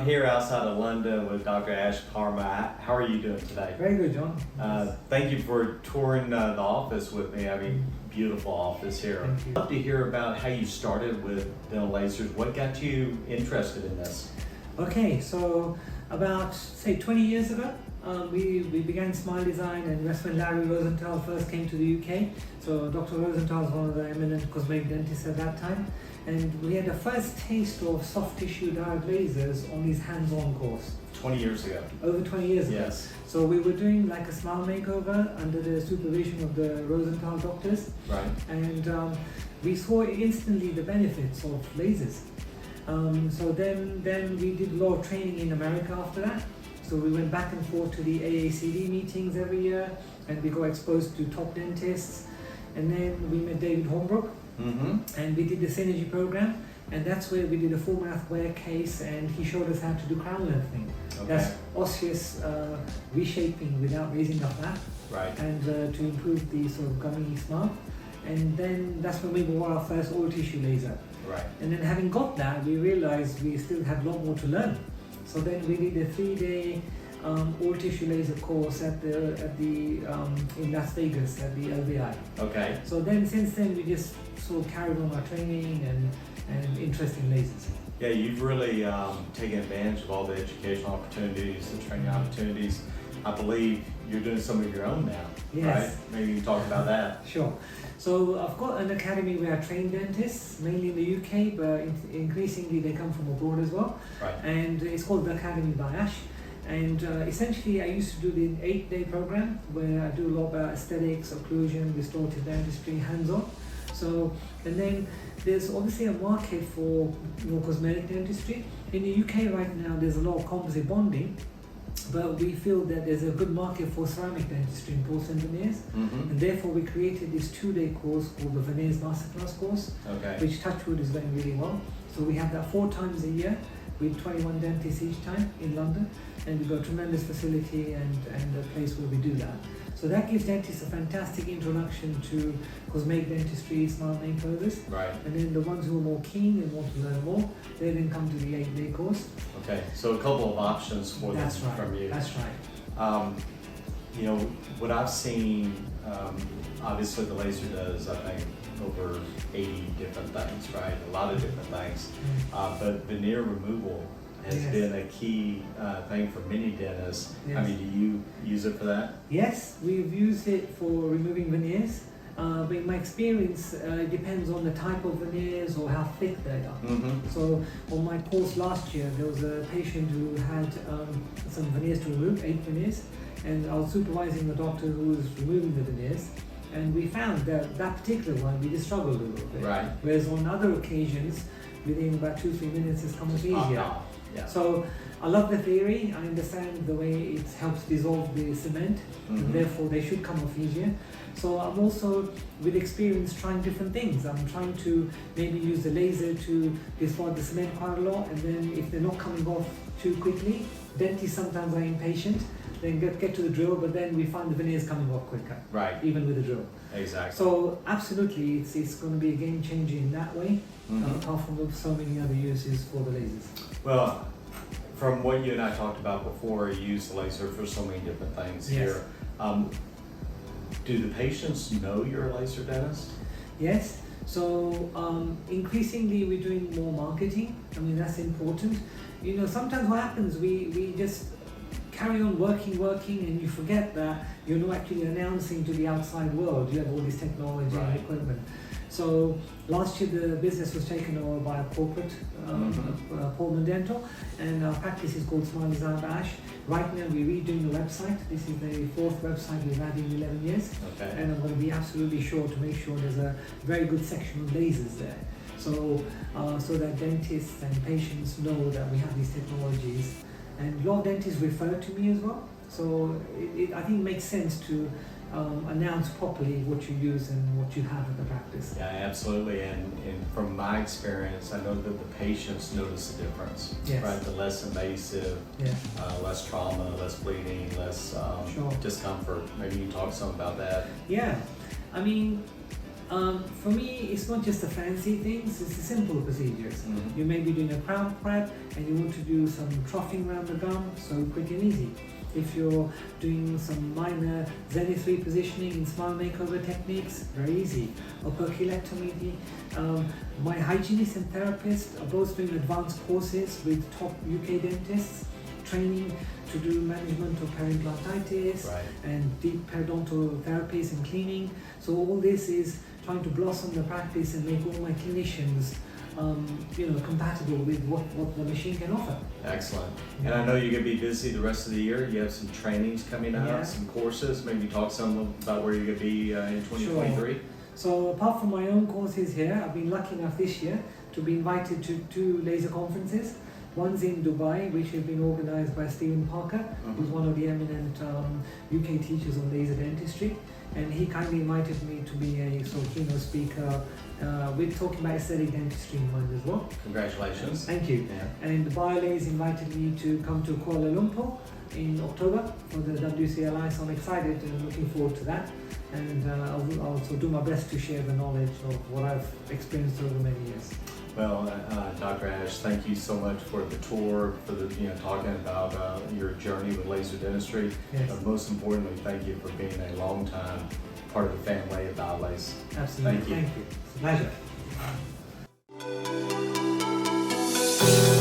here outside of London with Dr. Ashish Parmar. How are you doing today? Very good, John. Thank you for touring the office with me. I mean, beautiful office here. Thank you. I'd love to hear about how you started with dental lasers. What got you interested in this? Okay, so about, say, 20 years ago, we began Smile Design, and that's when Larry Rosenthal first came to the UK. So Dr. Rosenthal was one of the eminent cosmetic dentists at that time. And we had the first taste of soft tissue direct lasers on his hands-on course. 20 years ago. Over 20 years ago. Yes. So we were doing like a smile makeover under the supervision of the Rosenthal doctors. Right. And we saw instantly the benefits of lasers. So then we did a lot of training in America after that. So we went back and forth to the AACD meetings every year, and we got exposed to top dentists. And then we met David Holmbrook, and we did the Synergy program, and that's where we did a full mouth wear case, and he showed us how to do crown lengthening. Okay. That's osseous reshaping without raising the flap, Right. and to improve the sort of gummy smile. And then that's when we bought our first all tissue laser. Right. And then having got that, we realized we still had a lot more to learn. So then we did a 3-day all tissue laser course in Las Vegas at the LVI. Okay. So then since then we just sort of carried on our training and interest in lasers. Yeah, you've really taken advantage of all the educational opportunities, the training opportunities. I believe you're doing some of your own now, Yes. right? Maybe you can talk about that. Sure. So I've got an academy where I train dentists, mainly in the UK, but increasingly they come from abroad as well. Right. And it's called the Academy by Ash. And essentially I used to do the 8-day program where I do a lot about aesthetics, occlusion, restorative dentistry, hands-on. So, and then there's obviously a market for cosmetic dentistry. In the UK right now there's a lot of composite bonding, but we feel that there's a good market for ceramic dentistry and porcelain veneers, and therefore we created this 2-day course called the Veneers Masterclass course, Okay. which touchwood is going really well. So we have that 4 times a year with 21 dentists each time in London, and we've got a tremendous facility and a place where we do that. So that gives dentists a fantastic introduction to cosmetic dentistry, smile makeovers. Right. And then the ones who are more keen and want to learn more, they then come to the 8-day course. Okay. So a couple of options for them That's right. from you. That's right. You know, what I've seen, obviously the laser does, I think, over 80 different things, right? A lot of different things. But veneer removal has Yes. been a key thing for many dentists. I Yes. mean, do you use it for that? Yes, we've used it for removing veneers, but in my experience, it depends on the type of veneers or how thick they are. So on my course last year, there was a patient who had some veneers to remove, 8 veneers, and I was supervising the doctor who was removing the veneers, and we found that that particular one, we just struggled a little bit. Right. Whereas on other occasions, within about 2-3 minutes, it's come off easier. Yeah. So I love the theory. I understand the way it helps dissolve the cement, and therefore they should come off easier. So I'm also, with experience, trying different things. I'm trying to maybe use the laser to dissolve the cement quite a lot, and then if they're not coming off too quickly, dentists sometimes are impatient. Then get to the drill, but then we find the veneers coming off quicker. Right. Even with the drill. Exactly. So absolutely, it's going to be a game changer in that way. Apart from so many other uses for the lasers. Well, from what you and I talked about before, you use the laser for so many different things Yes. here. Do the patients know you're a laser dentist? Yes. So increasingly we're doing more marketing. I mean, that's important. You know, sometimes what happens, we just carry on working, and you forget that you're not actually announcing to the outside world you have all this technology Right. and equipment. So last year the business was taken over by a corporate, Pullman Dental, and our practice is called Smile Design by Ash. Right now we're redoing the website. This is the 4th website we've had in 11 years. Okay. And I'm going to be absolutely sure to make sure there's a very good section of lasers there. So, so that dentists and patients know that we have these technologies. And a lot of dentists refer to me as well. So I think it makes sense to announce properly what you use and what you have at the practice. Yeah, absolutely. And from my experience, I know that the patients notice the difference. Yes. Right. The less invasive, Yeah. less trauma, less bleeding, less Sure. discomfort. Maybe you can talk some about that. Yeah, I mean, For me, it's not just the fancy things, it's the simple procedures. You may be doing a crown prep and you want to do some troughing around the gum, so quick and easy. If you're doing some minor zenith repositioning in smile makeover techniques, very easy. Operculectomy. My hygienist and therapist are both doing advanced courses with top UK dentists, training to do management of periodontitis and deep periodontal therapies and cleaning. So all this is trying to blossom the practice and make all my clinicians compatible with what the machine can offer. Excellent. And I know you're going to be busy the rest of the year. You have some trainings coming out, some courses. Maybe talk some about where you're going to be in 2023. Sure. So apart from my own courses here, I've been lucky enough this year to be invited to 2 laser conferences. One's in Dubai, which has been organised by Stephen Parker, who's one of the eminent UK teachers of laser dentistry. And he kindly invited me to be a sort of keynote speaker. We're talking about aesthetic dentistry in mind as well. Congratulations. Thank you. Yeah. And Waterlase invited me to come to Kuala Lumpur in October for the WCLI, so I'm excited and looking forward to that. And I'll also do my best to share the knowledge of what I've experienced over many years. Well, Dr. Ash, thank you so much for the tour, for the talking about your journey with laser dentistry. Yes. Most importantly, thank you for being a long time part of the family at Waterlase. Absolutely. Thank you. Thank you. It's a pleasure.